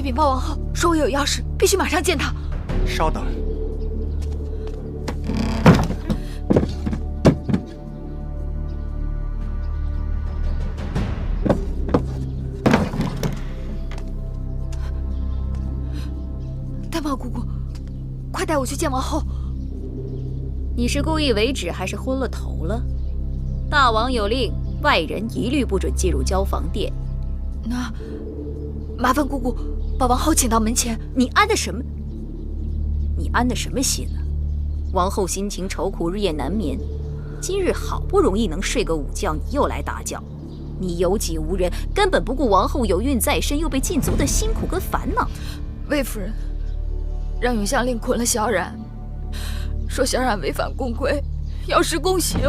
禀报王后，说我有要事，必须马上见她。稍等。丹茂姑姑，快带我去见王后。你是故意为止，还是昏了头了？大王有令，外人一律不准进入交房殿。那麻烦姑姑把王后请到门前。你安的什么？你安的什么心啊？王后心情愁苦，日夜难眠。今日好不容易能睡个午觉，你又来打搅。你有己无人，根本不顾王后有孕在身，又被禁足的辛苦跟烦恼。魏夫人让永相令捆了小冉，说小冉违反宫规，要施宫刑。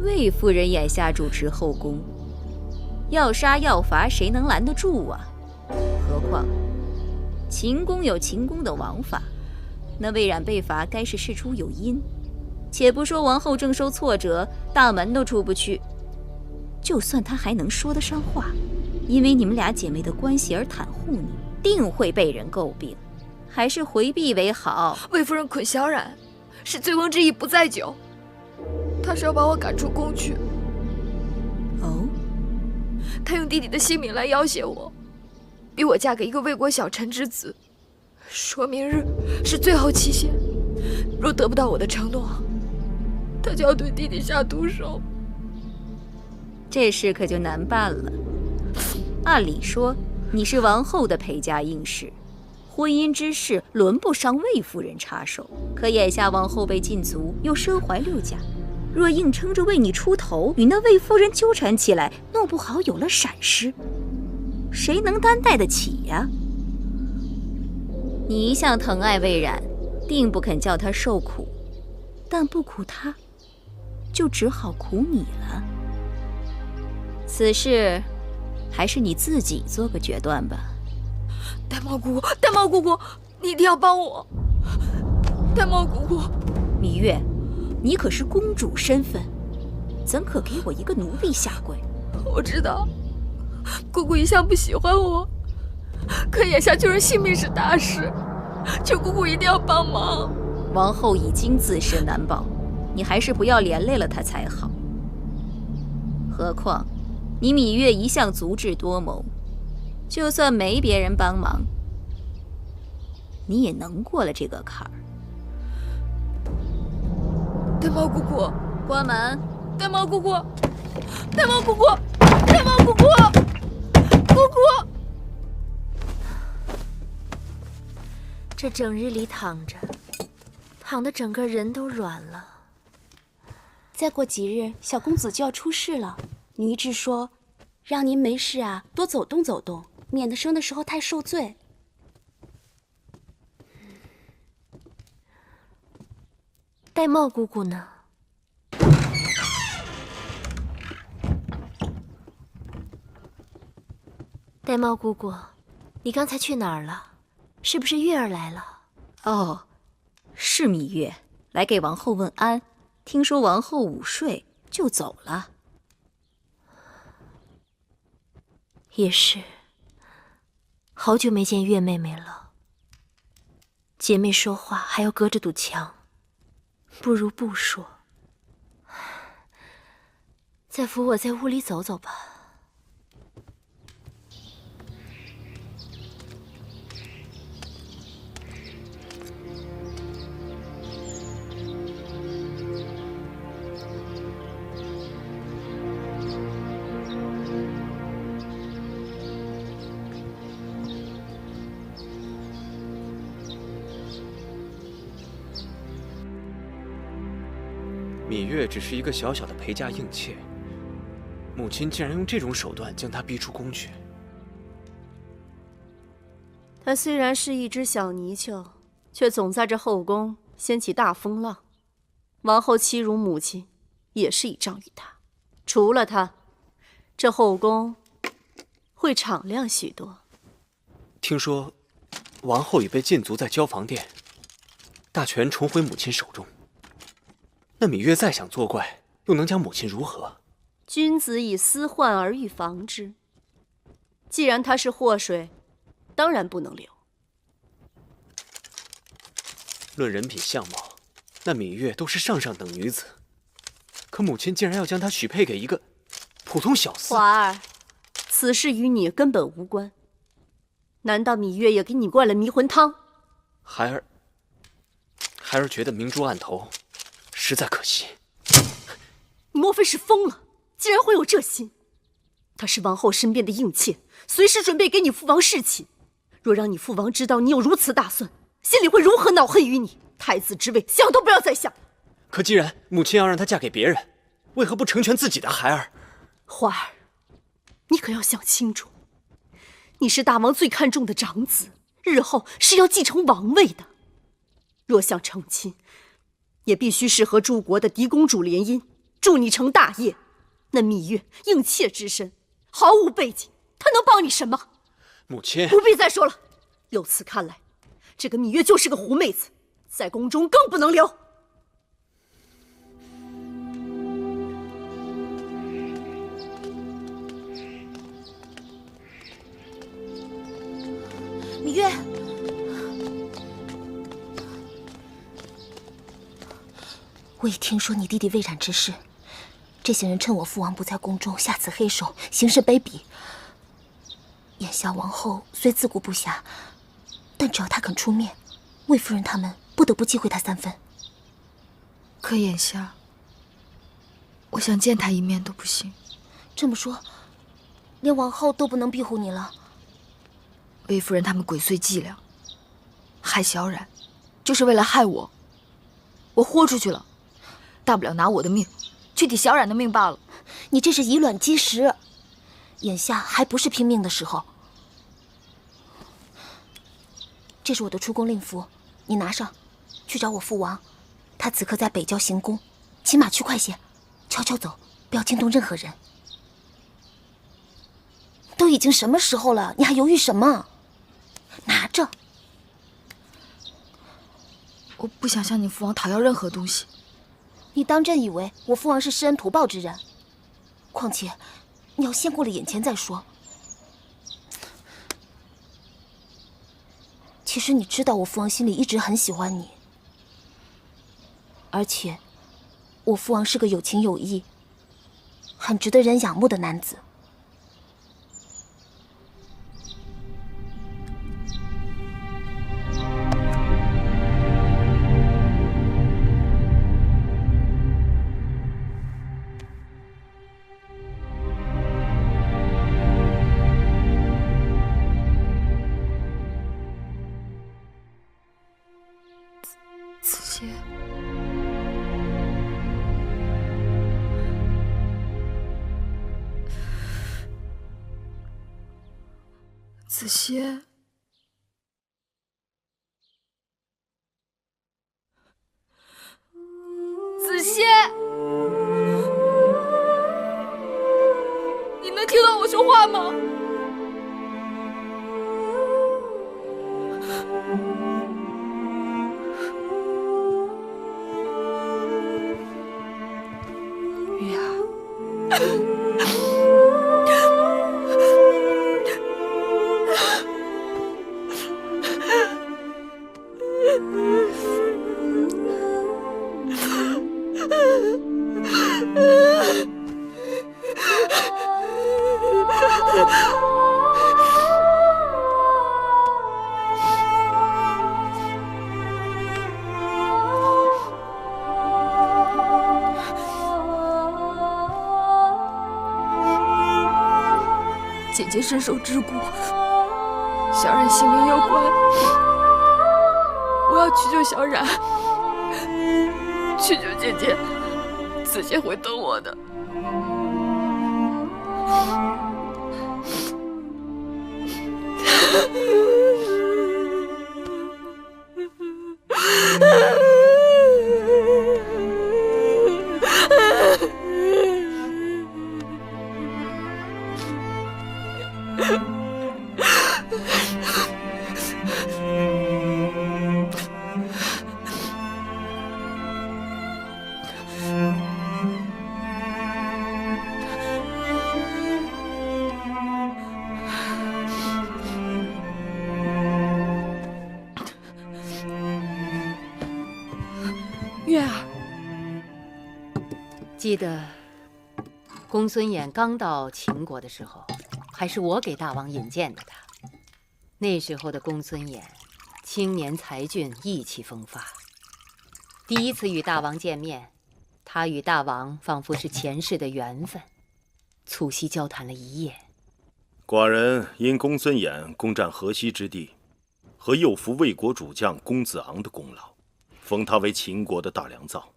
魏夫人眼下主持后宫，要杀要罚，谁能拦得住啊？何况秦宫有秦宫的王法，那魏冉被罚，该是事出有因。且不说王后正受挫折，大门都出不去，就算她还能说得上话，因为你们俩姐妹的关系而袒护你，定会被人诟病。还是回避为好。魏夫人捆小冉，是醉翁之意不在酒，她是要把我赶出宫去。哦，她用弟弟的性命来要挟我，逼我嫁给一个魏国小臣之子，说明日是最后期限，若得不到我的承诺，她就要对弟弟下毒手。这事可就难办了。按理说，你是王后的陪嫁应试，婚姻之事轮不上魏夫人插手。可眼下王后被禁足，又身怀6甲，若硬撑着为你出头，与那魏夫人纠缠起来，弄不好有了闪失，谁能担待得起呀？你一向疼爱魏冉，定不肯叫她受苦，但不苦她，就只好苦你了。此事还是你自己做个决断吧。丹茂姑姑，丹茂姑姑，你一定要帮我。丹茂姑姑，芈月，你可是公主身份，怎可给我一个奴婢下跪？我知道，姑姑一向不喜欢我，可眼下救人性命是大事，求姑姑一定要帮忙。王后已经自身难保，你还是不要连累了她才好。何况你芈月一向足智多谋，就算没别人帮忙，你也能过了这个坎儿。丹茂姑姑，关门！丹茂姑姑，丹茂姑姑，丹茂姑姑，姑姑。这整日里躺着，躺得整个人都软了。再过几日，小公子就要出世了。女医治说，让您没事啊，多走动走动，免得生的时候太受罪。玳瑁姑姑呢？玳瑁姑姑，你刚才去哪儿了？是不是月儿来了？哦，是芈月，来给王后问安。听说王后午睡就走了。也是，好久没见月妹妹了。姐妹说话还要隔着堵墙，不如不说。再扶我在屋里走走吧。芈月只是一个小小的陪嫁应妾，母亲竟然用这种手段将她逼出宫去。她虽然是一只小泥鳅，却总在这后宫掀起大风浪。王后欺辱母亲，也是倚仗于她。除了她，这后宫会敞亮许多。听说，王后已被禁足在交房殿，大权重回母亲手中。那芈月再想作怪，又能将母亲如何？君子以私患而预防之。既然她是祸水，当然不能留。论人品相貌，那芈月都是上等女子，可母亲竟然要将她许配给一个普通小厮。华儿，此事与你根本无关。难道芈月也给你灌了迷魂汤？孩儿觉得明珠案头实在可惜。你莫非是疯了？竟然会有这心！她是王后身边的硬妾，随时准备给你父王侍寝。若让你父王知道你有如此打算，心里会如何恼恨于你？太子之位，想都不要再想。可既然母亲要让她嫁给别人，为何不成全自己的孩儿？花儿，你可要想清楚，你是大王最看重的长子，日后是要继承王位的。若想成亲，也必须是和诸国的嫡公主联姻，助你成大业。那芈月应妾之身，毫无背景，她能帮你什么？母亲，不必再说了。由此看来，这个芈月就是个狐妹子，在宫中更不能留。芈月，我已听说你弟弟魏冉之事，这些人趁我父王不在宫中下此黑手，行事卑鄙。眼下王后虽自顾不暇，但只要她肯出面，魏夫人他们不得不忌讳她3分。可眼下，我想见他一面都不行。这么说，连王后都不能庇护你了？魏夫人他们鬼祟伎俩，害小冉，就是为了害我。我豁出去了，大不了拿我的命去抵小冉的命罢了。你这是以卵击石，眼下还不是拼命的时候。这是我的出宫令符，你拿上，去找我父王。他此刻在北郊行宫，骑马去快些，悄悄走，不要惊动任何人。都已经什么时候了，你还犹豫什么？拿着。我不想向你父王讨要任何东西。你当真以为我父王是施恩图报之人？况且，你要先过了眼前再说。其实你知道，我父王心里一直很喜欢你，而且，我父王是个有情有义、很值得人仰慕的男子。子歇，子歇，你能听到我说话吗？月儿。姐姐身受之苦，小冉性命攸关，我要去救小冉，去救姐姐，子歇会等我的。记得公孙衍刚到秦国的时候，还是我给大王引荐的他。那时候的公孙衍，青年才俊，意气风发。第一次与大王见面，他与大王仿佛是前世的缘分，促膝交谈了一夜。寡人因公孙衍攻占河西之地，和诱俘魏国主将公子昂的功劳，封他为秦国的大良造。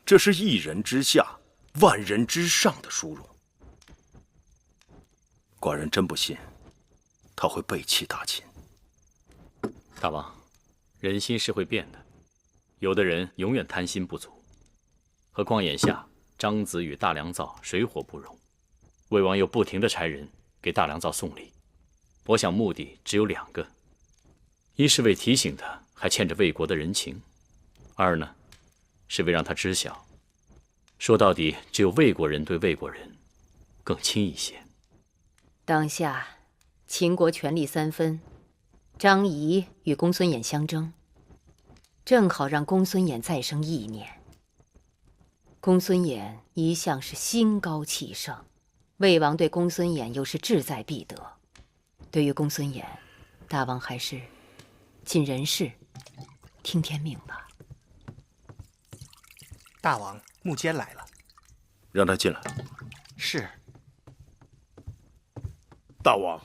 这是一人之下，万人之上的殊荣。寡人真不信他会背弃大秦。大王，人心是会变的，有的人永远贪心不足。何况眼下张子与大良造水火不容，魏王又不停地差人给大良造送礼。我想目的只有2个：一是为提醒他还欠着魏国的人情；二呢，是为让他知晓，说到底只有魏国人对魏国人更亲一些。当下秦国权力三分，张仪与公孙衍相争，正好让公孙衍再生意念。公孙衍一向是心高气盛，魏王对公孙衍又是志在必得。对于公孙衍，大王还是尽人事，听天命吧。大王，穆坚来了。让他进来。是。大王，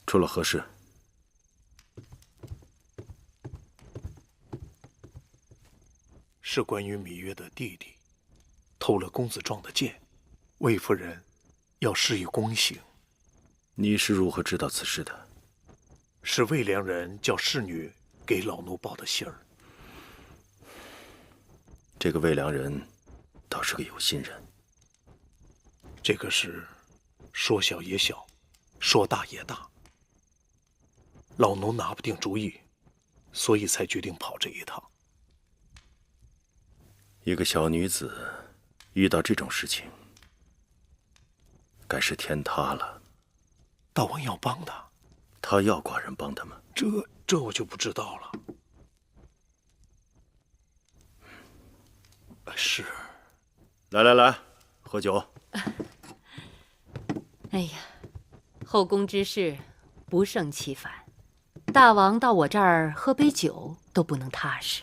出了何事？是关于芈月的弟弟偷了公子壮的剑，魏夫人要施以宫刑。你是如何知道此事的？是魏良人叫侍女给老奴报的信儿。这个魏良人倒是个有心人。这个事说小也小，说大也大，老奴拿不定主意，所以才决定跑这一趟。一个小女子遇到这种事情，该是天塌了。大王要帮他，他要寡人帮他吗？这我就不知道了。是。来，喝酒。哎呀，后宫之事不胜其烦，大王到我这儿喝杯酒都不能踏实。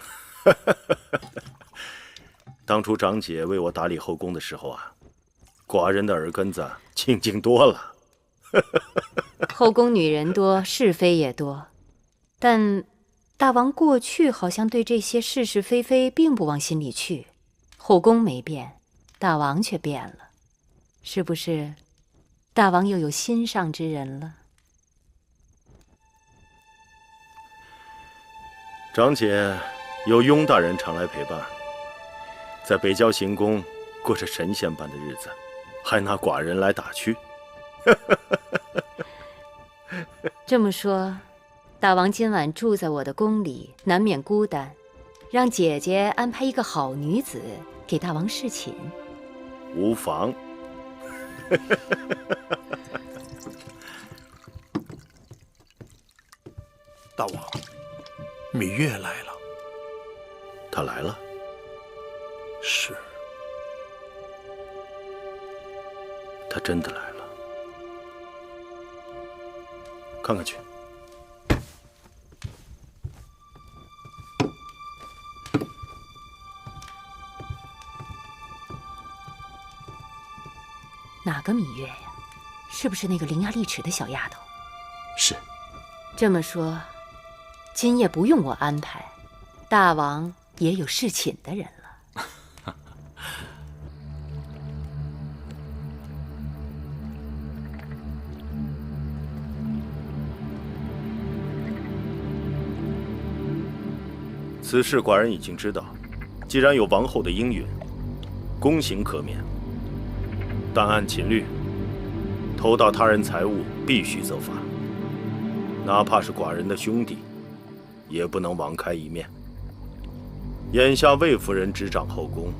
当初长姐为我打理后宫的时候啊，寡人的耳根子清净多了。后宫女人多，是非也多，但大王过去好像对这些是是非非并不往心里去。后宫没变，大王却变了，是不是？大王又有心上之人了？长姐有雍大人常来陪伴，在北郊行宫过着神仙般的日子，还拿寡人来打趣。这么说，大王今晚住在我的宫里，难免孤单，让姐姐安排一个好女子给大王侍寝。无妨。大王，芈月来了。她来了？是。她真的来了。看看去。哪个芈月呀？是不是那个伶牙俐齿的小丫头？是。这么说，今夜不用我安排，大王也有侍寝的人了。此事寡人已经知道，既然有王后的应允，宫刑可免，但按秦律，偷盗他人财物必须责罚，哪怕是寡人的兄弟，也不能网开一面。眼下魏夫人执掌后宫，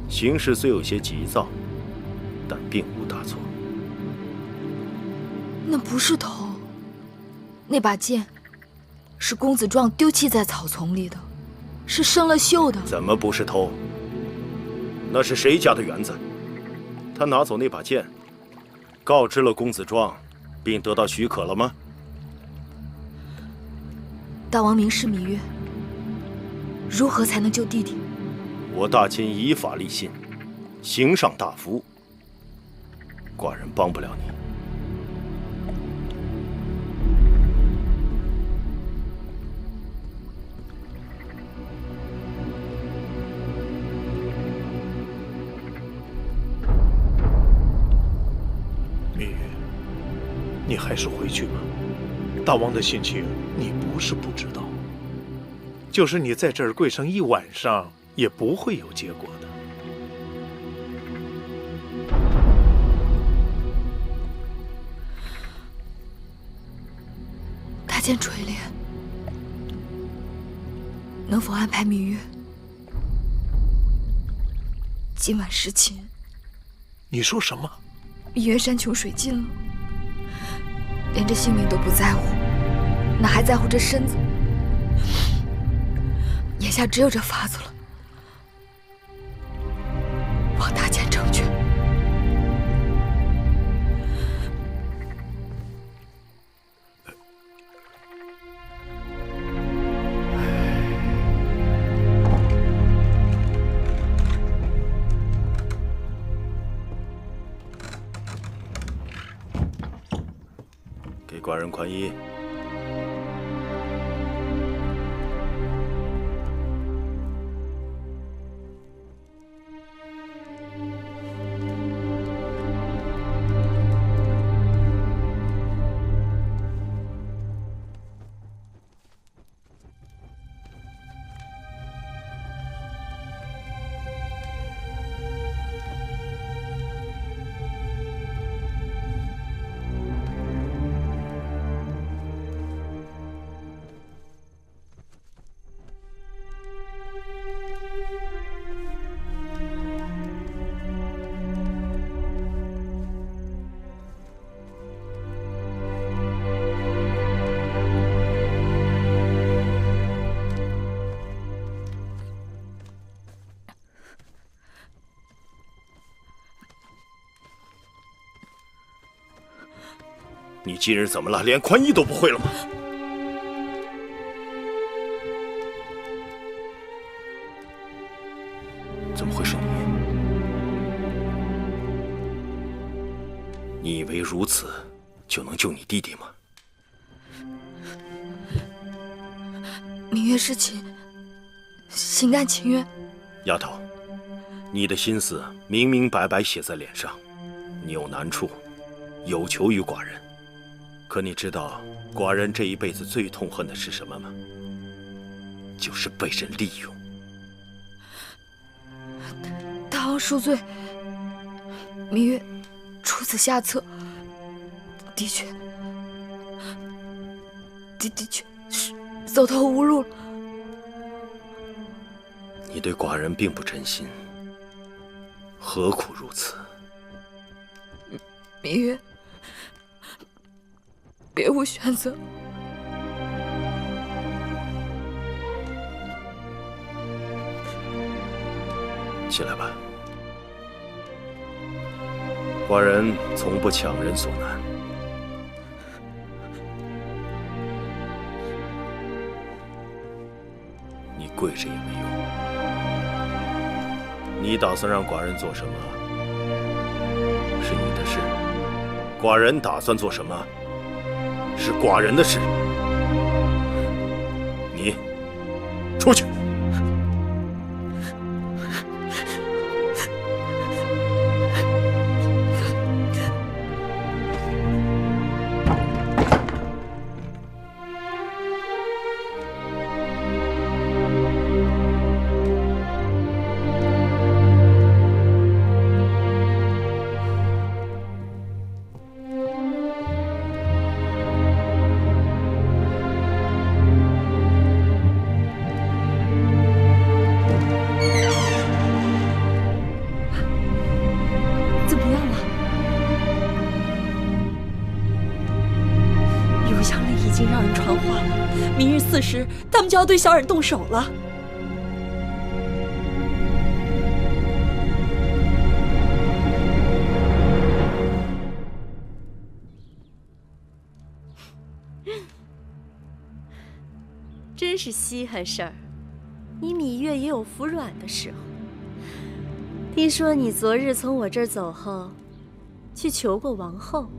行事虽有些急躁，但并无大错。那不是偷，那把剑是公子壮丢弃在草丛里的，是生了锈的。怎么不是偷？那是谁家的园子？他拿走那把剑，告知了公子庄，并得到许可了吗？大王明示芈月，如何才能救弟弟？我大秦以法立信，刑上大夫，寡人帮不了你。芈月，你还是回去吧。大王的心情你不是不知道，就是你在这儿跪上一晚上，也不会有结果的。大剑垂怜，能否安排芈月今晚侍寝？你说什么？芈月山穷水尽了，连这性命都不在乎，哪还在乎这身子？眼下只有这法子了，望大剑成全。给寡人宽衣。你今日怎么了？连宽衣都不会了吗？怎么会是你？你以为如此就能救你弟弟吗？芈月侍寝，心甘情愿。丫头，你的心思明明白白写在脸上，你有难处，有求于寡人。可你知道寡人这一辈子最痛恨的是什么吗？就是被人利用。大王恕罪，芈月出此下策，的确是走投无路了。你对寡人并不真心，何苦如此？芈月，别无选择。起来吧，寡人从不强人所难。你跪着也没用。你打算让寡人做什么，是你的事；寡人打算做什么，是寡人的事。你出去。4时，他们就要对小冉动手了。是稀罕事儿。你芈月也有服软的时候。听说你昨日从我这儿走后，去求过王后，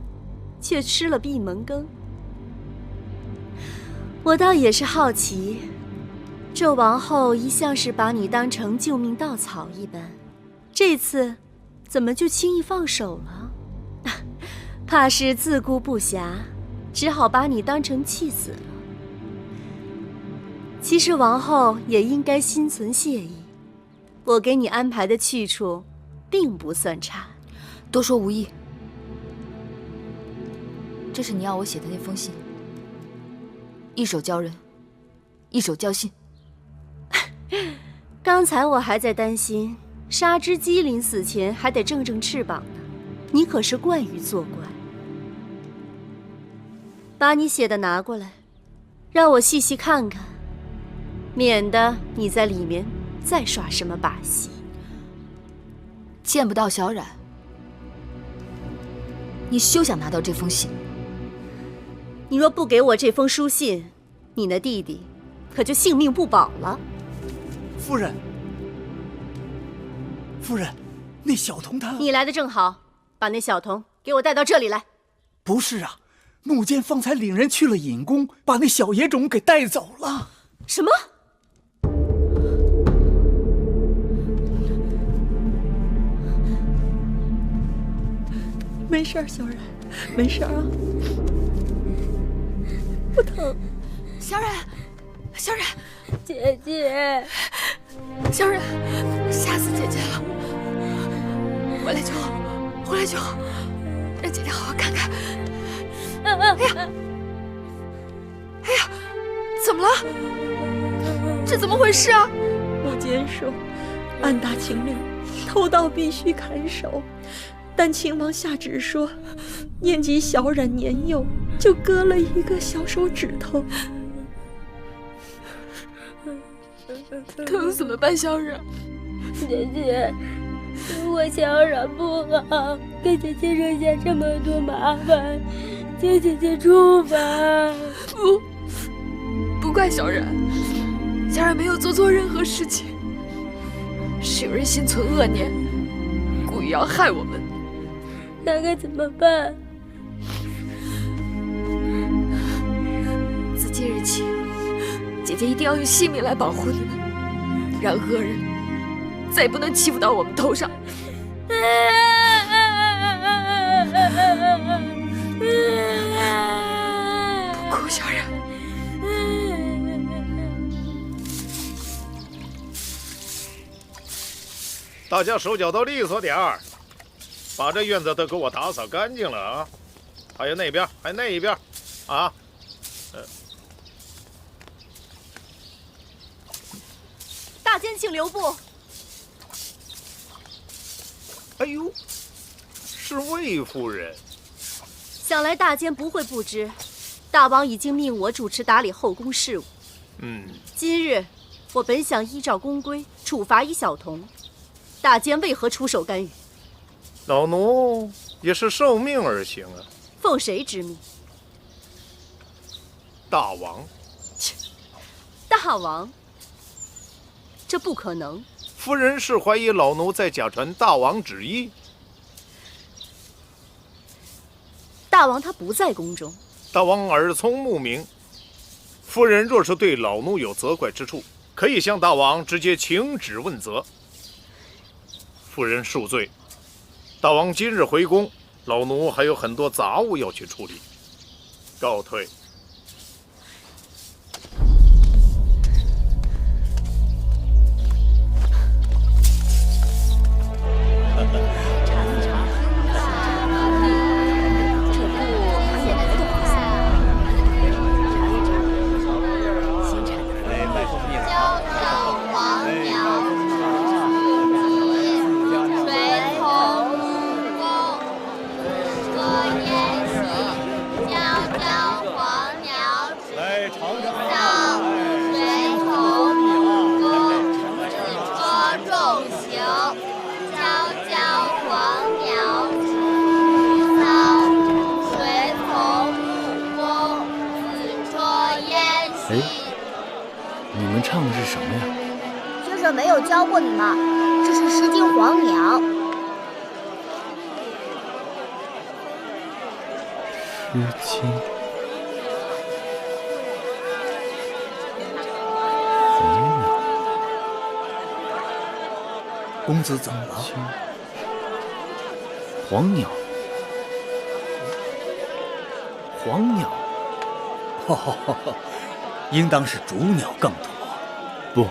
却吃了闭门羹。我倒也是好奇，这王后一向是把你当成救命稻草一般，这次怎么就轻易放手了？怕是自顾不暇，只好把你当成弃子了。其实王后也应该心存谢意，我给你安排的去处并不算差。多说无益。这是你要我写的那封信，一手交人，一手交信。刚才我还在担心杀只鸡临死前还得正正翅膀呢，你可是惯于作怪。把你写的拿过来，让我细细看看，免得你在里面再耍什么把戏。见不到小冉，你休想拿到这封信。你若不给我这封书信，你那弟弟可就性命不保了。夫人，夫人，那小童他……你来的正好，把那小童给我带到这里来。不是啊，木剑方才领人去了隐宫，把那小野种给带走了。什么？没事儿，小冉，没事儿啊，不疼。小冉，小冉，姐姐，小冉，吓死姐姐了！回来就好，回来就好，让姐姐好好看看。哎呀，哎呀，怎么了？这怎么回事啊？木剑说，按大秦令，偷盗必须砍手。但秦王下旨说，念及小冉年幼，就割了一个小手指头。疼死了吧，小冉！姐姐，我小冉不好，给姐姐惹下这么多麻烦，请姐姐处罚。不怪小冉，小冉没有做错任何事情，是有人心存恶念，故意要害我们。那该怎么办？自今日起，姐姐一定要用性命来保护你们，让恶人再也不能欺负到我们头上。不哭，小冉。大家手脚都利索点儿，把这院子都给我打扫干净了啊！还有那边，还有那一边，啊！大监请留步。哎呦，是魏夫人。想来大监不会不知，大王已经命我主持打理后宫事务。今日我本想依照宫规处罚一小童，大监为何出手干预？老奴也是受命而行啊。奉谁之命？大王。大王？这不可能。夫人是怀疑老奴在假传大王旨意？大王他不在宫中。大王耳聪目明，夫人若是对老奴有责怪之处，可以向大王直接请旨问责。夫人恕罪。大王今日回宫，老奴还有很多杂物要去处理，告退。教皇有教过你吗？这是狮金黄鸟。狮金。 公子怎么了？黄鸟，黄鸟，应当是主鸟更妥。不，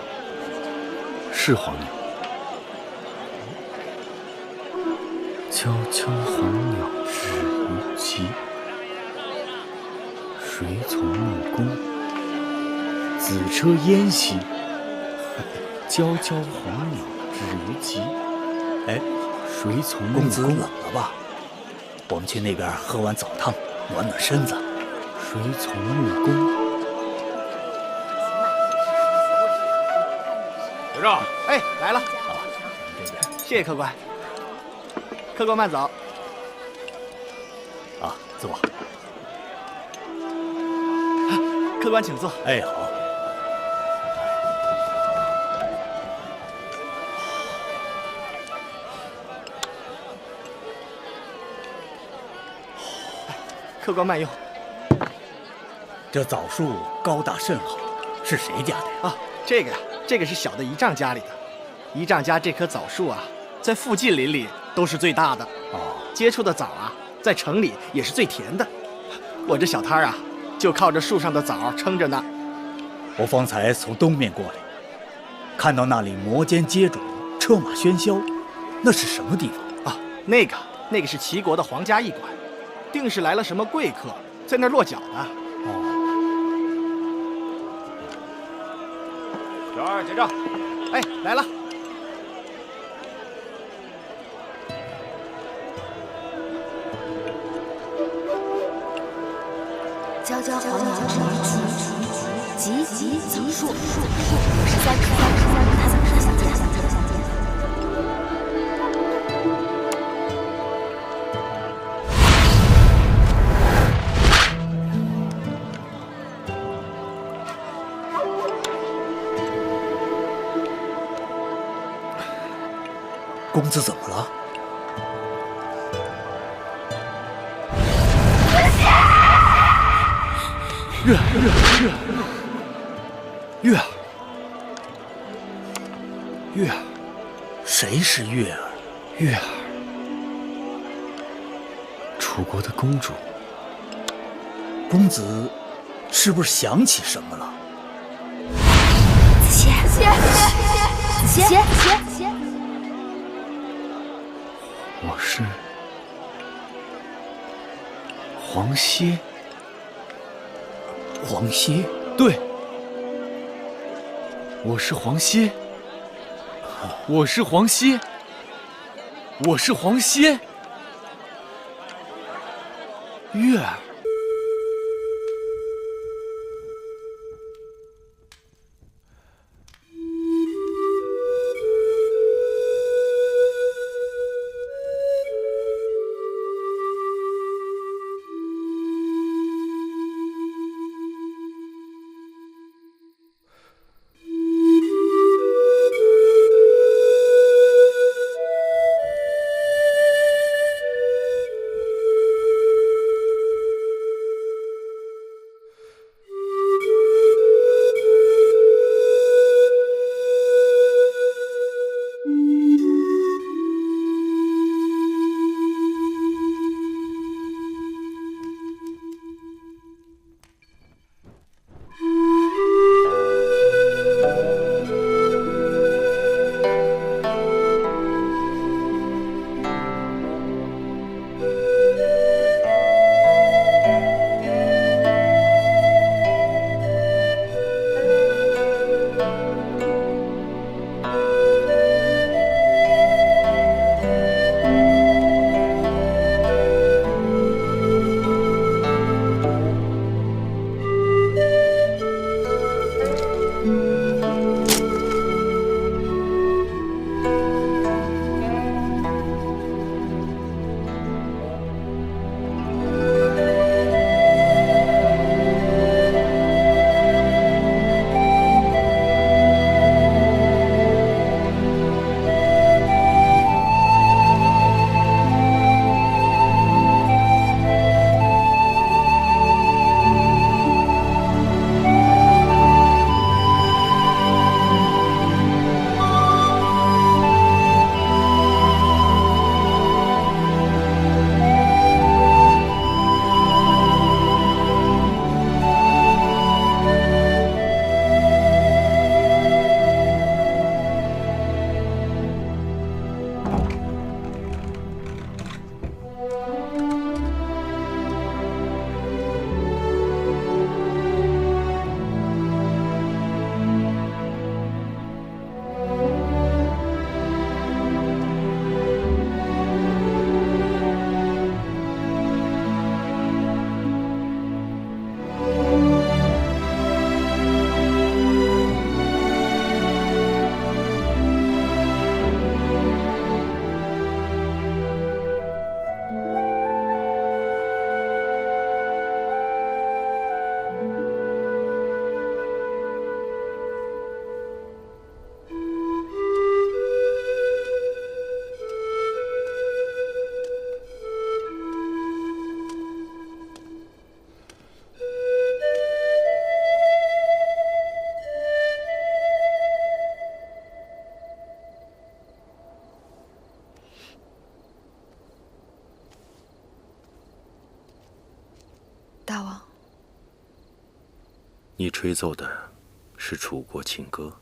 是黄鸟。悄悄黄鸟止于极，谁从木宫？紫车烟袭，悄悄黄鸟。 止于极。哎，谁从公子冷了吧？我们去那边喝碗澡汤，暖暖身子。谁从木宫？刘少，哎，来了。啊，这边。谢谢客官。客官慢走。啊，坐。客官请坐。哎，好。 客官慢用。这枣树高大甚好，是谁家的呀？啊，这个是小的姨丈家里的。姨丈家这棵枣树啊，在附近邻里都是最大的。哦，结出的枣啊，在城里也是最甜的。我这小摊啊，就靠着树上的枣撑着呢。我方才从东面过来，看到那里摩肩接踵，车马喧嚣，那是什么地方啊？那个是齐国的皇家驿馆。 定是来了什么贵客，在那儿落脚的。哦，小二结账。哎，来了。娇娇黄鸟止于极，极枣树，53颗，他怎么说？想见。 公子怎么了？月儿，谁是月儿？月儿，楚国的公主。公子是不是想起什么了？子歇。 我是黄歇，黄歇，对，我是黄歇，我是黄歇，我是黄歇，月儿。大王，你吹奏的是楚国情歌，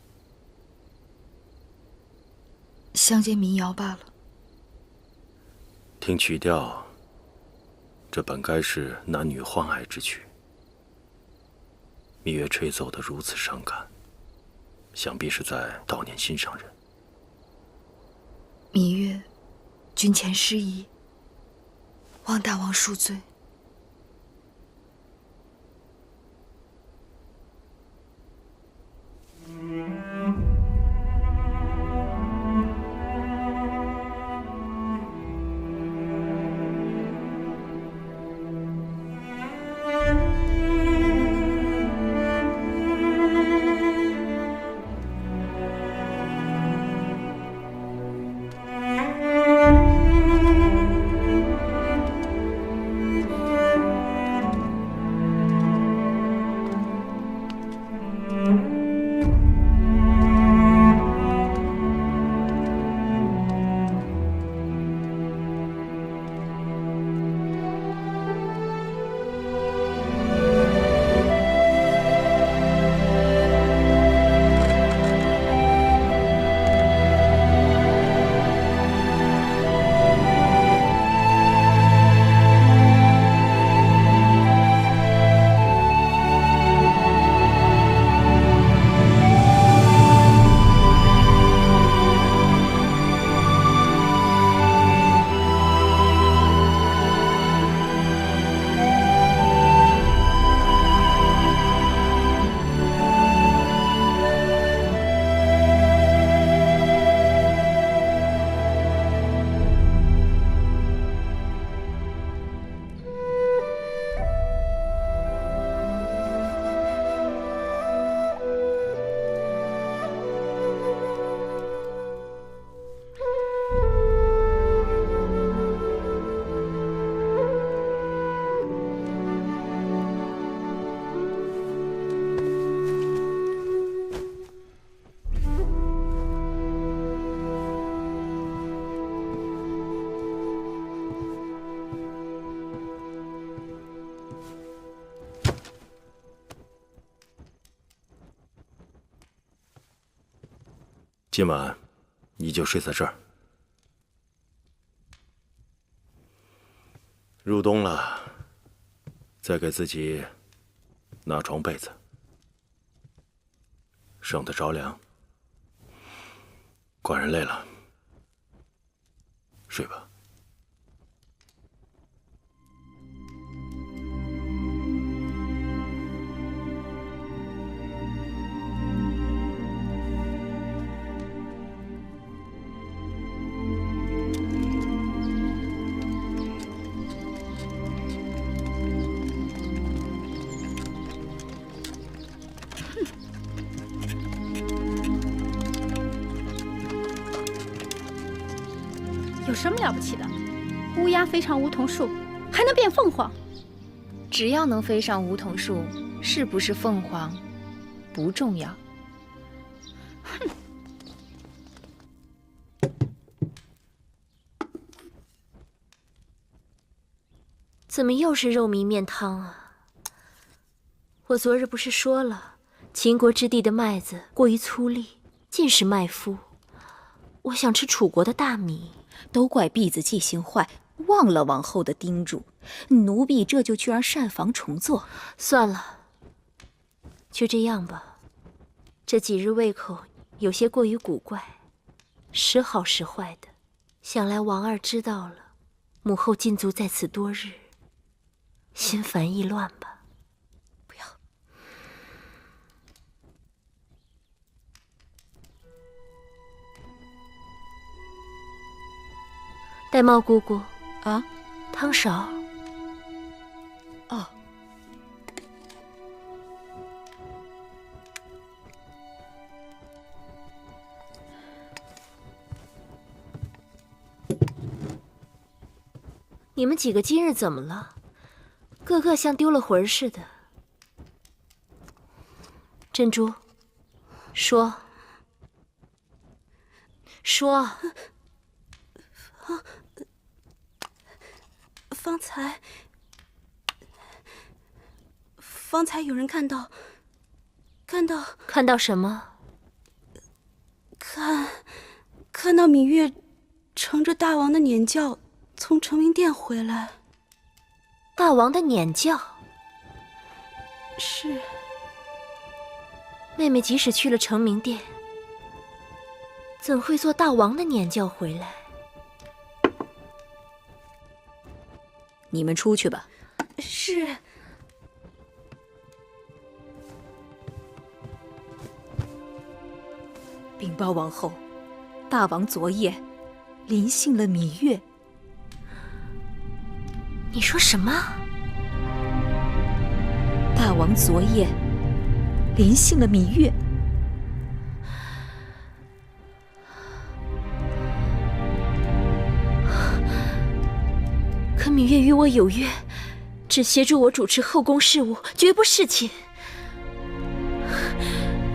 乡间民谣罢了。听曲调，这本该是男女欢爱之曲。芈月吹奏得如此伤感，想必是在悼念心上人。芈月，君前失仪，望大王恕罪。今晚你就睡在这儿。入冬了，再给自己拿床被子，省得着凉。寡人累了，睡吧。有什么了不起的？乌鸦飞上梧桐树，还能变凤凰。只要能飞上梧桐树，是不是凤凰不重要。哼！怎么又是肉糜面汤啊？我昨日不是说了，秦国之地的麦子过于粗粝，尽是麦麸。我想吃楚国的大米。都怪婢子记性坏，忘了王后的叮嘱，奴婢这就去让膳房重做。算了，就这样吧。这几日胃口有些过于古怪，时好时坏的。想来王二知道了，母后禁足在此多日，心烦意乱吧。不要。玳瑁姑姑啊，汤勺。哦。你们几个今日怎么了？个个像丢了魂似的。珍珠，说。说。方才有人看到什么？看到芈月乘着大王的辇轿从成明殿回来。大王的辇轿？是。妹妹即使去了成明殿，怎会坐大王的辇轿回来？你们出去吧。是。禀报王后，大王昨夜临幸了芈月。你说什么？大王昨夜临幸了芈月。可芈月与我有约，只协助我主持后宫事务，绝不侍寝。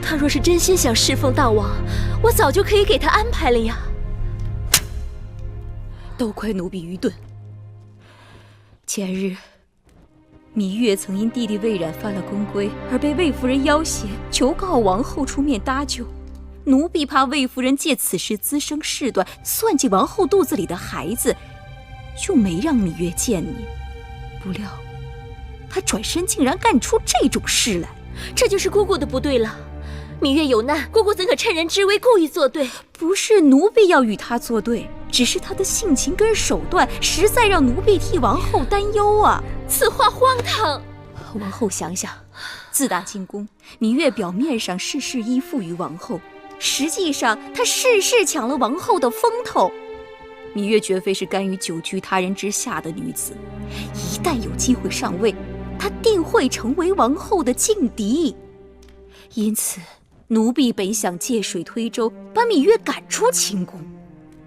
他若是真心想侍奉大王，我早就可以给他安排了呀。都怪奴婢愚钝。前日，芈月曾因弟弟魏冉犯了宫规，而被魏夫人要挟，求告王后出面搭救。奴婢怕魏夫人借此事滋生事端，算计王后肚子里的孩子，就没让芈月见你。不料，她转身竟然干出这种事来。这就是姑姑的不对了。芈月有难，姑姑怎可趁人之危故意作对？不是奴婢要与她作对，只是她的性情跟手段实在让奴婢替王后担忧啊！此话荒唐。王后想想，自打进宫，芈月表面上事事依附于王后，实际上她事事抢了王后的风头。芈月绝非是甘于久居他人之下的女子，一旦有机会上位，她定会成为王后的劲敌。因此，奴婢本想借水推舟，把芈月赶出秦宫，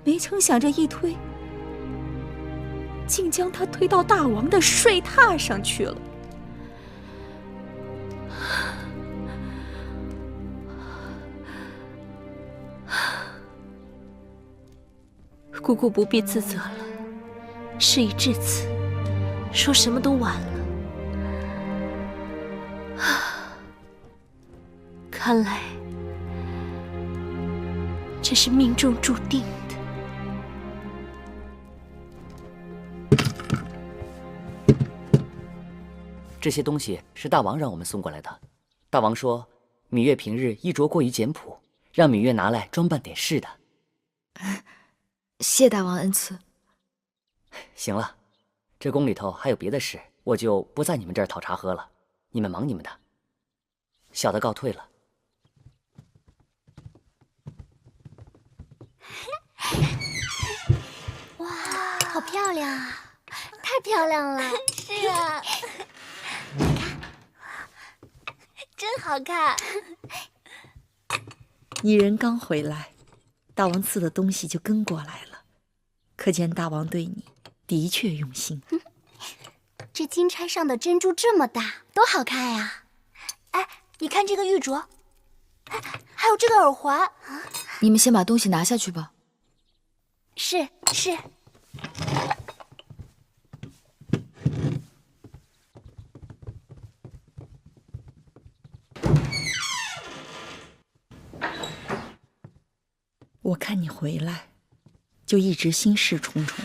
没成想这一推，竟将她推到大王的睡榻上去了。姑姑不必自责了，事已至此，说什么都晚了。看来这是命中注定的。这些东西是大王让我们送过来的。大王说，芈月平日衣着过于简朴，让芈月拿来装扮点事的。谢大王恩赐。行了，这宫里头还有别的事，我就不在你们这儿讨茶喝了。你们忙你们的，小的告退了。哇，好漂亮啊！太漂亮了。是啊，你看，真好看。一人刚回来，大王赐的东西就跟过来了，可见大王对你的确用心。这金钗上的珍珠这么大，多好看呀！哎，你看这个玉镯，哎，还有这个耳环。你们先把东西拿下去吧。是。我看你回来，就一直心事重重的。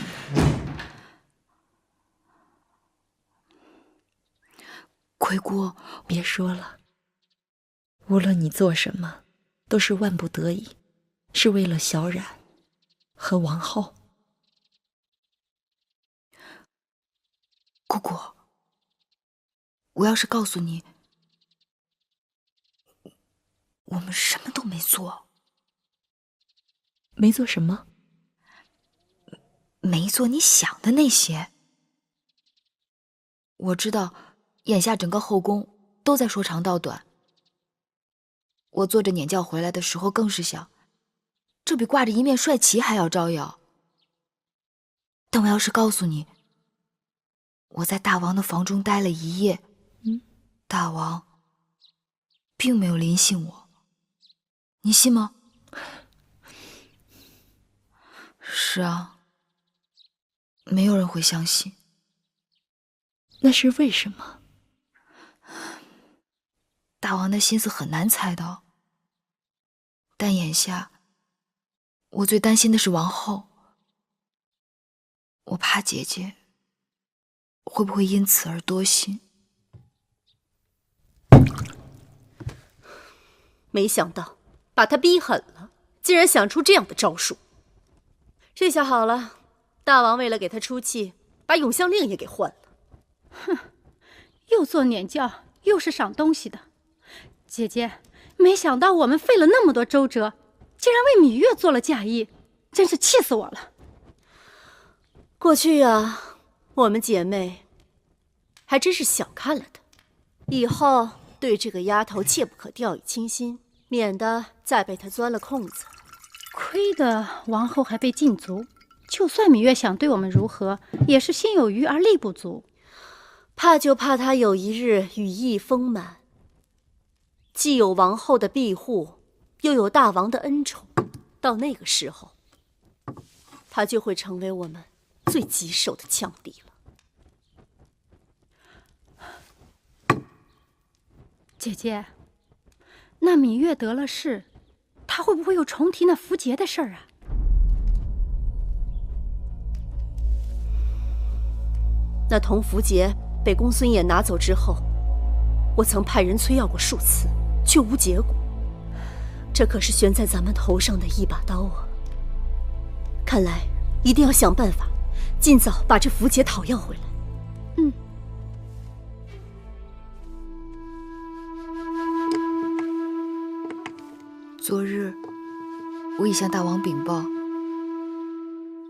魁姑，别说了，无论你做什么，都是万不得已，是为了小冉和王后。姑姑，我要是告诉你，我们什么都没做。没做什么？没做你想的那些。我知道，眼下整个后宫都在说长道短。我坐着辇轿回来的时候，更是想，这比挂着一面帅旗还要招摇。但我要是告诉你，我在大王的房中待了一夜，大王并没有临幸我，你信吗？是啊，没有人会相信。那是为什么？大王的心思很难猜到，但眼下我最担心的是王后，我怕姐姐会不会因此而多心。没想到把他逼狠了，竟然想出这样的招数。这下好了，大王为了给他出气，把永香令也给换了。哼，又做撵轿，又是赏东西的。姐姐，没想到我们费了那么多周折，竟然为芈月做了嫁衣，真是气死我了。过去啊，我们姐妹还真是小看了她，以后对这个丫头切不可掉以轻心，免得再被她钻了空子。亏得王后还被禁足，就算芈月想对我们如何，也是心有余而力不足。怕就怕她有一日羽翼丰满，既有王后的庇护，又有大王的恩宠，到那个时候，她就会成为我们最棘手的强敌了。姐姐，那芈月得了势，她会不会又重提那符节的事儿啊？那铜符节被公孙衍拿走之后，我曾派人催要过数次，却无结果。这可是悬在咱们头上的一把刀啊！看来一定要想办法，尽早把这符节讨要回来。嗯。昨日我已向大王禀报，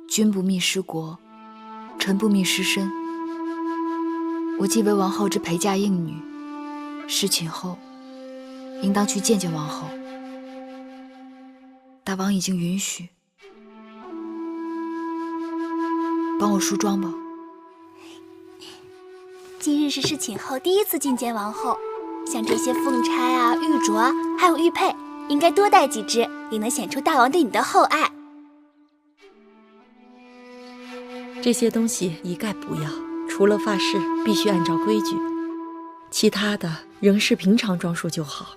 君不密失国，臣不密失身。我既为王后之陪嫁应女，侍寝后应当去见见王后。大王已经允许，帮我梳妆吧。今日是侍寝后第一次觐见王后，像这些凤钗啊、玉镯啊，还有玉佩，应该多带几只，也能显出大王对你的厚爱。这些东西一概不要，除了发饰必须按照规矩，其他的仍是平常装束就好。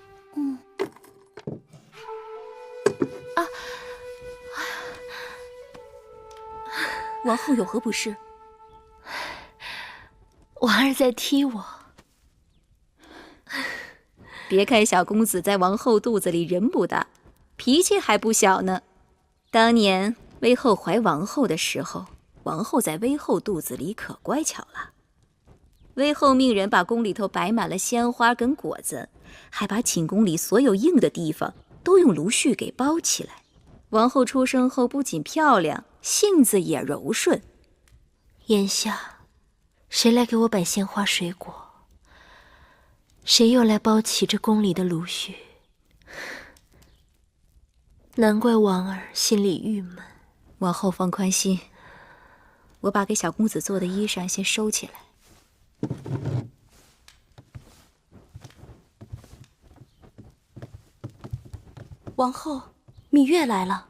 王后有何不适？王儿在踢我。别看小公子在王后肚子里人不大，脾气还不小呢。当年威后怀王后的时候，王后在威后肚子里可乖巧了。威后命人把宫里头摆满了鲜花跟果子，还把寝宫里所有硬的地方都用芦絮给包起来。王后出生后不仅漂亮，性子也柔顺。眼下，谁来给我摆鲜花水果？谁又来包起这宫里的芦絮？难怪王儿心里郁闷。王后放宽心，我把给小公子做的衣裳先收起来。王后，芈月来了。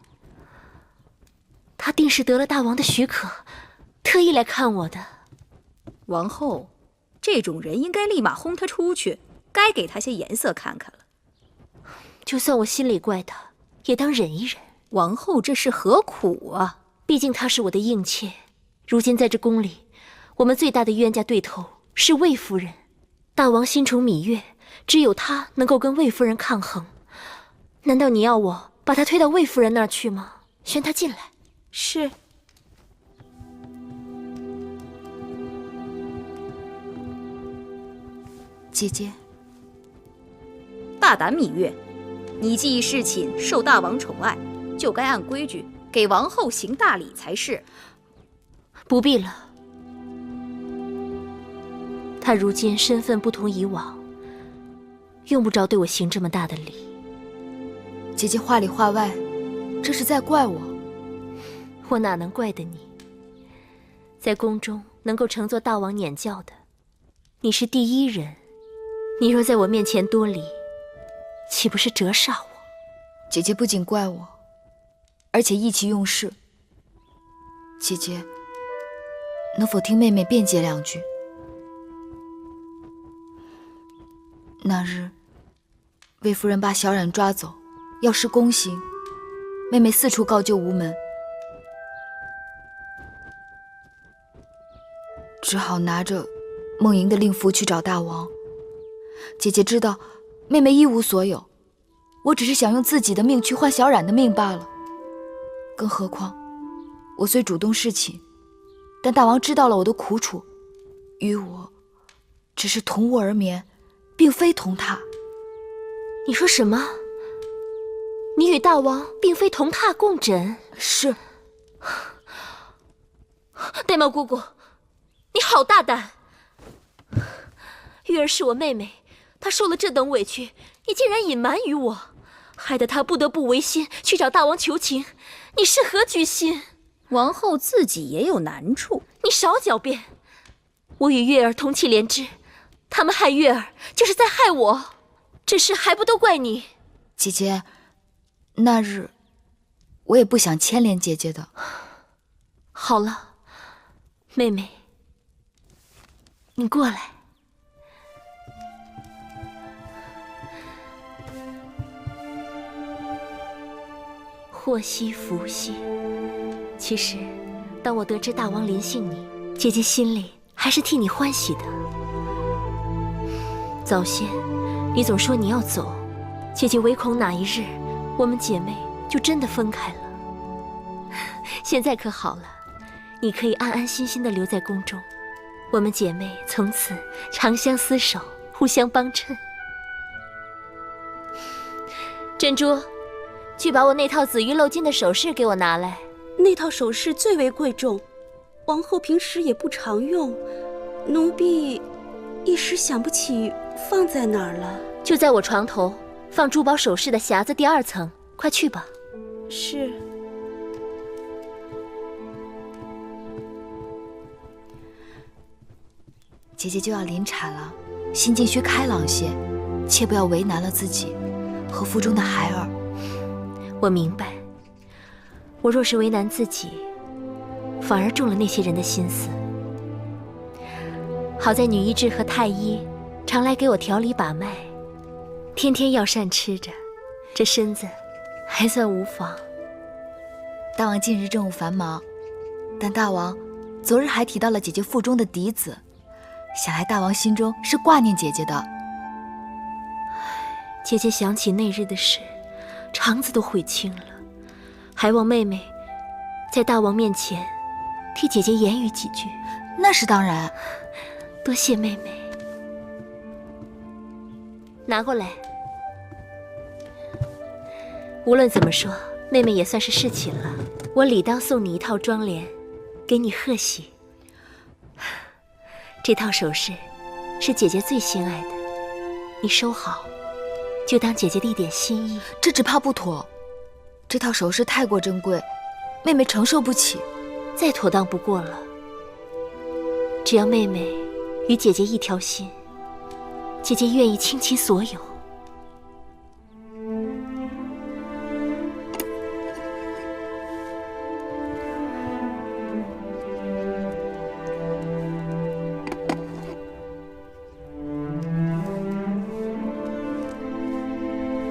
她定是得了大王的许可，特意来看我的。王后，这种人应该立马轰他出去，该给他些颜色看看了。就算我心里怪他，也当忍一忍。王后这是何苦啊？毕竟她是我的应妾，如今在这宫里，我们最大的冤家对头是魏夫人。大王心宠芈月，只有她能够跟魏夫人抗衡。难道你要我把她推到魏夫人那儿去吗？宣她进来。是。姐姐，大胆芈月，你既已侍寝，受大王宠爱，就该按规矩给王后行大礼才是。不必了，她如今身份不同以往，用不着对我行这么大的礼。姐姐话里话外，这是在怪我。我哪能怪得你？在宫中能够乘坐大王辇轿的，你是第一人。你若在我面前多礼，岂不是折煞我？姐姐不仅怪我，而且意气用事。姐姐，能否听妹妹辩解两句？那日，魏夫人把小冉抓走，要施宫刑，妹妹四处告救无门，只好拿着梦莹的令符去找大王。姐姐知道妹妹一无所有，我只是想用自己的命去换小冉的命罢了。更何况我虽主动侍寝，但大王知道了我的苦楚，与我只是同卧而眠，并非同榻。你说什么？你与大王并非同榻共枕？是。玳瑁姑姑，你好大胆！玉儿是我妹妹，她受了这等委屈，你竟然隐瞒于我，害得她不得不违心去找大王求情，你是何居心？王后自己也有难处，你少狡辩！我与月儿同气连枝，他们害月儿就是在害我，这事还不都怪你？姐姐，那日我也不想牵连姐姐的。好了，妹妹，你过来。祸兮福兮。其实，当我得知大王临幸你，姐姐心里还是替你欢喜的。早先，你总说你要走，姐姐唯恐哪一日，我们姐妹就真的分开了。现在可好了，你可以安安心心的留在宫中，我们姐妹从此长相厮守，互相帮衬。珍珠，去把我那套紫玉镂金的首饰给我拿来。那套首饰最为贵重，王后平时也不常用，奴婢一时想不起放在哪儿了。就在我床头放珠宝首饰的匣子第2层，快去吧。是。姐姐就要临产了，心境需开朗些，切不要为难了自己和腹中的孩儿。我明白，我若是为难自己，反而中了那些人的心思。好在女医治和太医常来给我调理把脉，天天药膳吃着，这身子还算无妨。大王近日政务繁忙，但大王昨日还提到了姐姐腹中的嫡子，想来大王心中是挂念姐姐的。姐姐想起那日的事，肠子都悔青了，还望妹妹在大王面前替姐姐言语几句。那是当然，多谢妹妹。拿过来。无论怎么说，妹妹也算是侍寝了，我理当送你一套妆奁，给你贺喜。这套首饰是姐姐最心爱的，你收好，就当姐姐的一点心意。这只怕不妥，这套首饰太过珍贵，妹妹承受不起。再妥当不过了。只要妹妹与姐姐一条心，姐姐愿意倾其所有。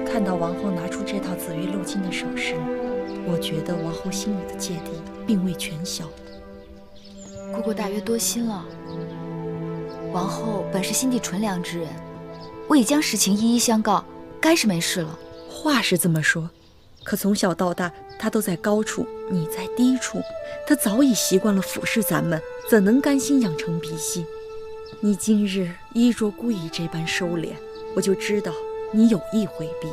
看到王后拿出这套紫玉镂金的首饰，我觉得王后心里的芥蒂并未全消。姑姑大约多心了。王后本是心地纯良之人，我已将实情一一相告，该是没事了。话是这么说，可从小到大，她都在高处，你在低处，她早已习惯了俯视咱们，怎能甘心养成鼻息？你今日衣着故意这般收敛，我就知道你有意回避。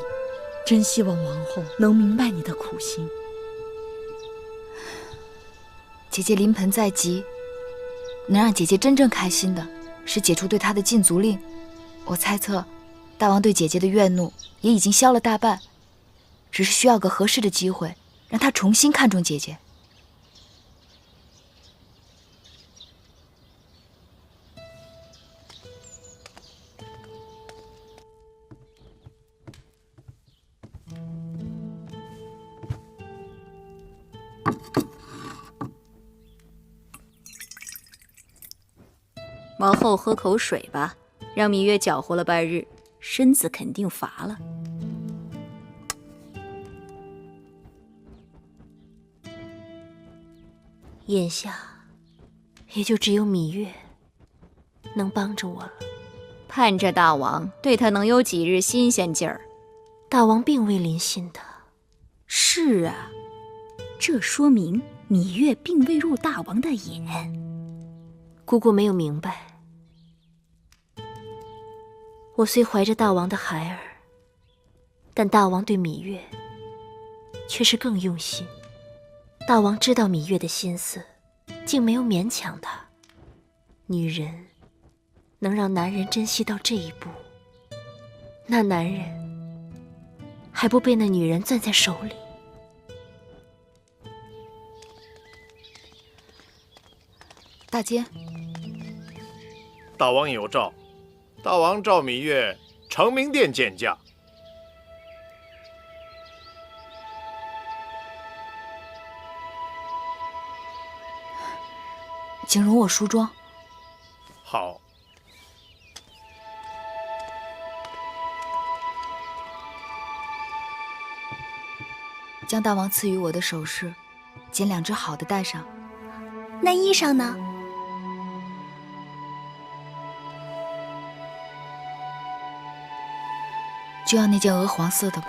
真希望王后能明白你的苦心。姐姐临盆在即，能让姐姐真正开心的是解除对她的禁足令。我猜测，大王对姐姐的怨怒也已经消了大半，只是需要个合适的机会，让她重新看重姐姐。王后喝口水吧，让芈月搅和了半日，身子肯定乏了。眼下也就只有芈月能帮着我了。盼着大王对他能有几日新鲜劲儿。大王并未临幸他。是啊，这说明芈月并未入大王的眼。姑姑没有明白，我虽怀着大王的孩儿，但大王对芈月却是更用心。大王知道芈月的心思，竟没有勉强她。女人能让男人珍惜到这一步，那男人还不被那女人攥在手里。大监，大王有诏，大王召芈月承明殿见驾。请容我梳妆。好。将大王赐予我的首饰，拣2只好的戴上。那衣裳呢？就要那件鹅黄色的吧。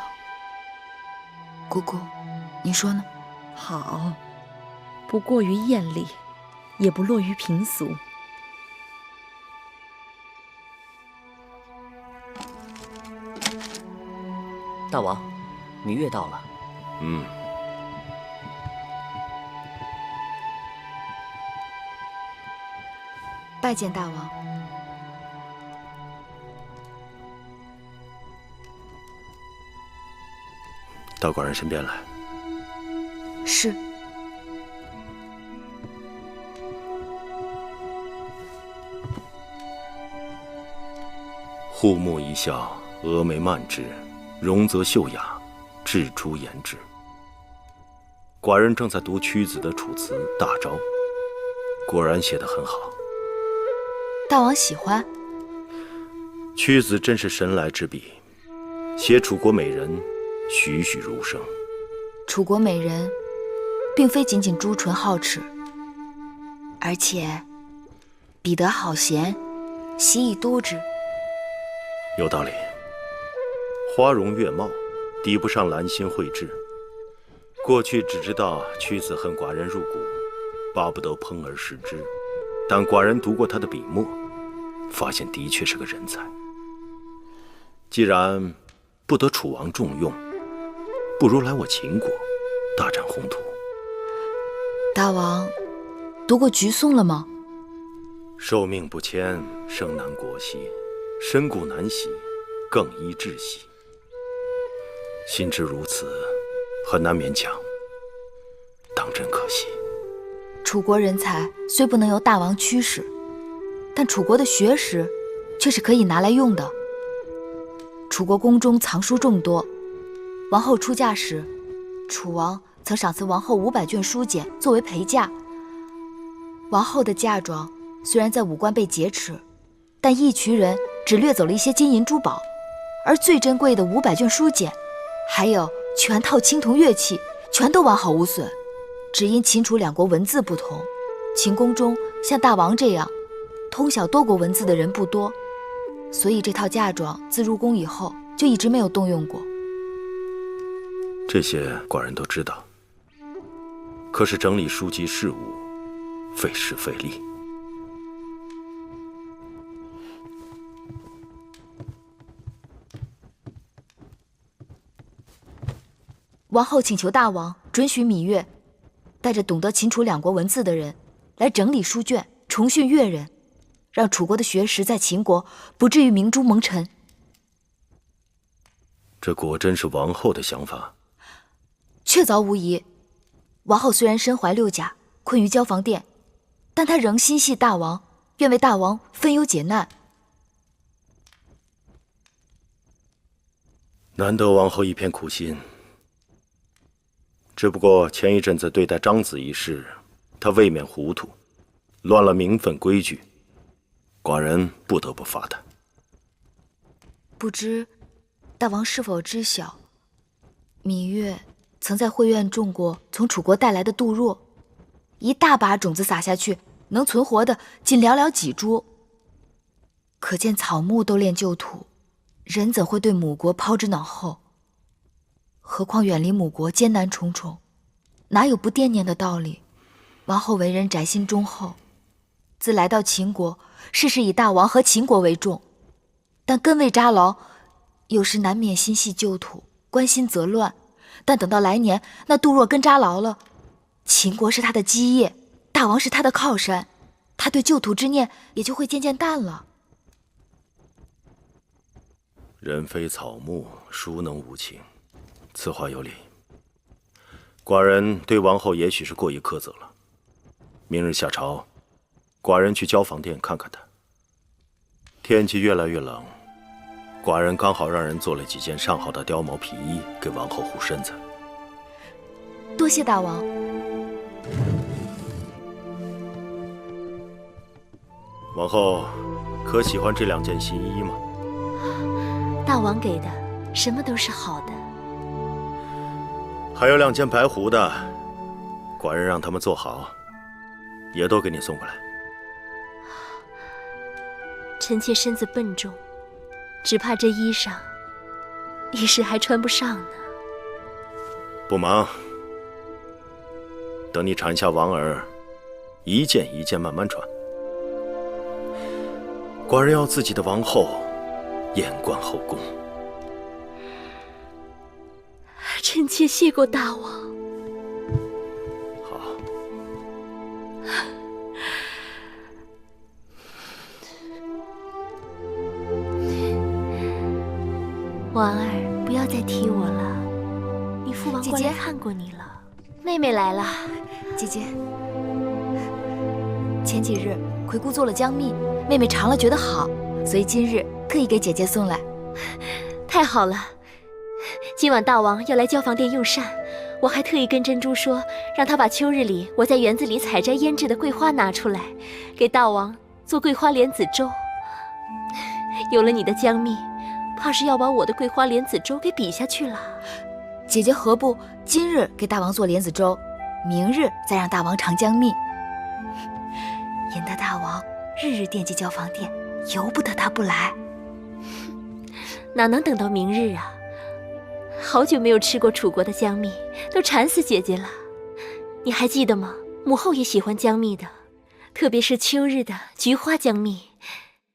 姑姑，你说呢？好，不过于艳丽，也不落于平俗。大王，芈月到了。拜见大王。到寡人身边来。是。护目一笑，峨眉曼质，容则秀雅，质出颜值。寡人正在读屈子的《楚辞·大招》，果然写得很好。大王喜欢？屈子真是神来之笔，写楚国美人栩栩如生。楚国美人，并非仅仅朱唇皓齿，而且彼得好贤，习以督之。有道理。花容月貌，抵不上兰心蕙质。过去只知道屈子恨寡人入骨，巴不得烹而食之。但寡人读过他的笔墨，发现的确是个人才。既然不得楚王重用，不如来我秦国大展宏图。大王读过菊松了吗？寿命不迁，生难国兮，身故难徙，更宜窒息。心知如此，很难勉强，当真可惜。楚国人才虽不能由大王驱使，但楚国的学识却是可以拿来用的。楚国宫中藏书众多，王后出嫁时，楚王曾赏赐王后500卷书简作为陪嫁。王后的嫁妆虽然在武关被劫持，但义渠人只掠走了一些金银珠宝，而最珍贵的500卷书简，还有全套青铜乐器，全都完好无损。只因秦楚2国文字不同，秦宫中像大王这样通晓多国文字的人不多，所以这套嫁妆自入宫以后就一直没有动用过。这些寡人都知道，可是整理书籍事务，费时费力。王后请求大王准许芈月带着懂得秦楚2国文字的人来整理书卷，重训乐人，让楚国的学识在秦国不至于明珠蒙尘。这果真是王后的想法？确凿无疑。王后虽然身怀6甲，困于交房殿，但她仍心系大王，愿为大王分忧解难。难得王后一片苦心。只不过前一阵子对待张子一事，她未免糊涂，乱了名分规矩，寡人不得不罚她。不知大王是否知晓，芈月曾在会院种过从楚国带来的杜若，一大把种子撒下去，能存活的仅寥寥几株。可见草木都恋旧土，人怎会对母国抛之脑后？何况远离母国艰难重重，哪有不惦念的道理？王后为人宅心忠厚，自来到秦国，事事以大王和秦国为重，但根未扎牢，有时难免心系旧土，关心则乱。但等到来年，那杜若根扎牢了，秦国是他的基业，大王是他的靠山，他对旧土之念也就会渐渐淡了。人非草木，孰能无情？此话有理。寡人对王后也许是过于苛责了。明日下朝，寡人去交房殿看看她。天气越来越冷，寡人刚好让人做了几件上好的貂毛皮衣给王后护身子。多谢大王。王后可喜欢这2件新衣吗？大王给的，什么都是好的。还有2件白狐的，寡人让他们做好，也都给你送过来。臣妾身子笨重，只怕这衣裳一时还穿不上呢。不忙，等你产下王儿，一件一件慢慢穿。寡人要自己的王后言冠后宫。臣妾谢过大王。好。王儿，不要再提我了。你父王过来看过你了。妹妹来了。姐姐，前几日葵姑做了姜蜜，妹妹尝了觉得好，所以今日特意给姐姐送来。太好了。今晚大王要来交房殿用膳，我还特意跟珍珠说，让她把秋日里我在园子里采摘腌制的桂花拿出来，给大王做桂花莲子粥。有了你的姜蜜，怕是要把我的桂花莲子粥给比下去了。姐姐何不今日给大王做莲子粥，明日再让大王尝姜蜜，引得大王日日惦记交房殿，由不得他不来。哪能等到明日啊？好久没有吃过楚国的姜蜜，都馋死姐姐了。你还记得吗？母后也喜欢姜蜜的，特别是秋日的菊花姜蜜，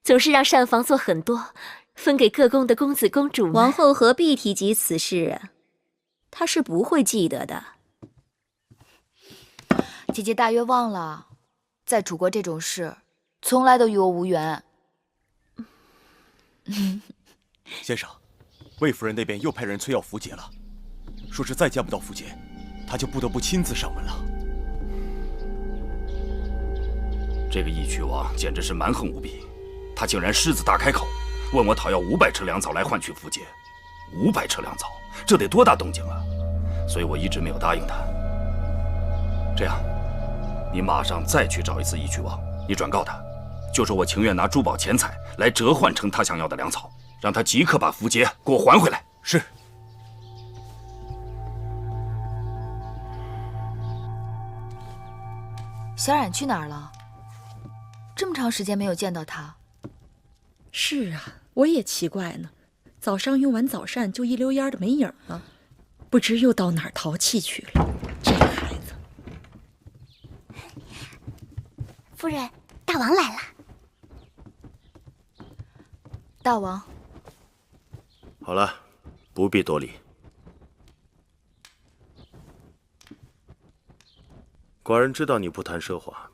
总是让膳房做很多，分给各宫的公子公主们。王后何必提及此事啊？她是不会记得的。姐姐大约忘了，在楚国这种事，从来都与我无缘。先生，魏夫人那边又派人催要符节了，说是再见不到符节，她就不得不亲自上门了。这个义渠王简直是蛮横无比，他竟然狮子大开口，问我讨要500车粮草来换取符节。500车粮草，这得多大动静啊！所以我一直没有答应他。这样，你马上再去找一次义渠王，你转告他，就说我情愿拿珠宝钱财来折换成他想要的粮草，让他即刻把符节给我还回来。是。小冉去哪儿了？这么长时间没有见到他。是啊，我也奇怪呢。早上用完早膳就一溜烟的没影了，不知又到哪儿淘气去了。这个孩子。夫人，大王来了。大王。好了，不必多礼。寡人知道你不谈奢华，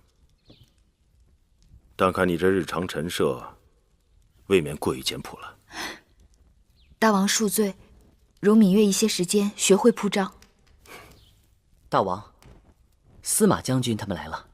但看你这日常陈设，未免过于简朴了。大王恕罪，容芈月一些时间学会铺张。大王，司马将军他们来了。